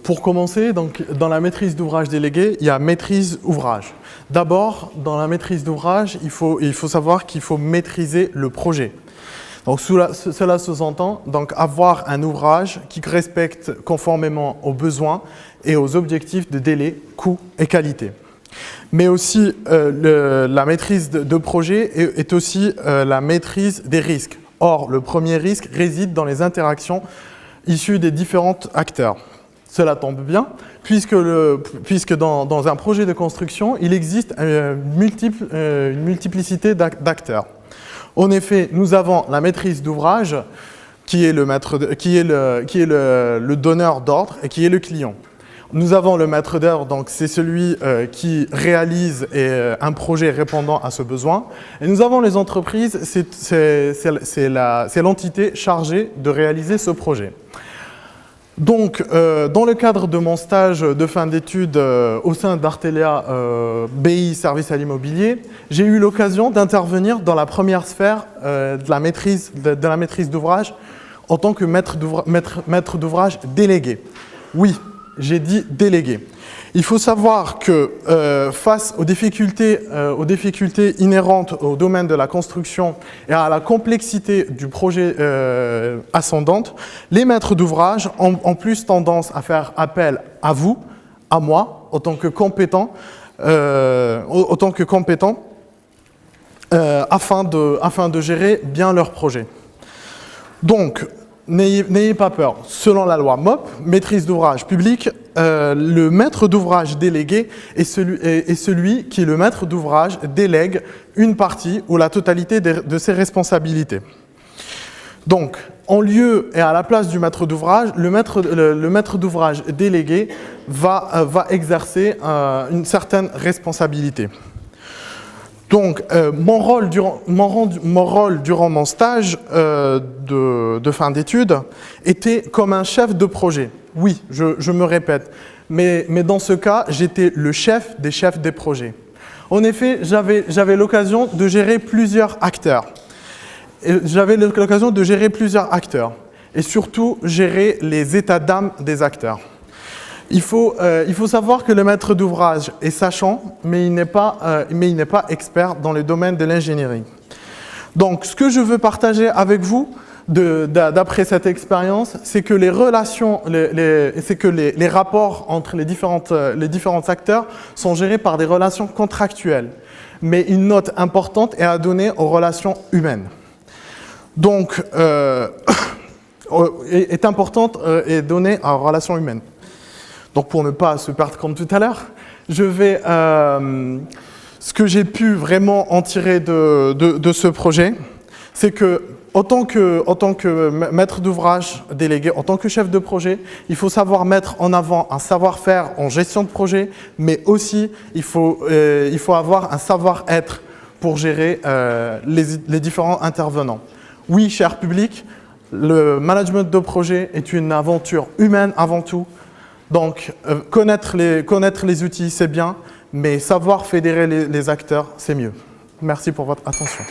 Pour commencer, donc, dans la maîtrise d'ouvrage délégué, il y a maîtrise ouvrage. D'abord, dans la maîtrise d'ouvrage, il faut savoir qu'il faut maîtriser le projet. Donc, cela sous-entend donc avoir un ouvrage qui respecte conformément aux besoins et aux objectifs de délai, coût et qualité. Mais aussi, la maîtrise de projet est aussi la maîtrise des risques. Or, le premier risque réside dans les interactions issues des différents acteurs. Cela tombe bien, puisque dans un projet de construction, il existe une multiplicité d'acteurs. En effet, nous avons la maîtrise d'ouvrage, qui est le donneur d'ordre et qui est le client. Nous avons le maître d'œuvre, donc c'est celui qui réalise un projet répondant à ce besoin. Et nous avons les entreprises, c'est l'entité chargée de réaliser ce projet. Donc, dans le cadre de mon stage de fin d'études au sein d'Artelia BI Service à l'immobilier, j'ai eu l'occasion d'intervenir dans la première sphère de la maîtrise d'ouvrage en tant que maître d'ouvrage délégué. Oui, j'ai dit délégué. Il faut savoir que face aux difficultés inhérentes au domaine de la construction et à la complexité du projet ascendante, les maîtres d'ouvrage ont plus tendance à faire appel à vous, à moi, en tant que compétent, afin de gérer bien leur projet. Donc, n'ayez pas peur. Selon la loi MOP, maîtrise d'ouvrage public, le maître d'ouvrage délégué est celui qui, le maître d'ouvrage, délègue une partie ou la totalité de ses responsabilités. Donc, en lieu et à la place du maître d'ouvrage, le maître d'ouvrage délégué va exercer une certaine responsabilité. Donc, mon rôle durant mon stage de fin d'études était comme un chef de projet. Oui, je me répète, mais dans ce cas, j'étais le chef des projets. En effet, j'avais l'occasion de gérer plusieurs acteurs. Et surtout, gérer les états d'âme des acteurs. Il faut savoir que le maître d'ouvrage est sachant, mais il n'est pas expert dans le domaine de l'ingénierie. Donc, ce que je veux partager avec vous, d'après cette expérience, c'est que les rapports entre les différents acteurs sont gérés par des relations contractuelles. Mais une note importante est à donner aux relations humaines. Donc, est importante et donnée aux relations humaines. Donc, pour ne pas se perdre comme tout à l'heure, ce que j'ai pu vraiment en tirer de ce projet, c'est que, en tant que maître d'ouvrage délégué, en tant que chef de projet, il faut savoir mettre en avant un savoir-faire en gestion de projet, mais aussi il faut avoir un savoir-être pour gérer les différents intervenants. Oui, cher public, le management de projet est une aventure humaine avant tout. Donc, connaître les outils, c'est bien, mais savoir fédérer les acteurs, c'est mieux. Merci pour votre attention.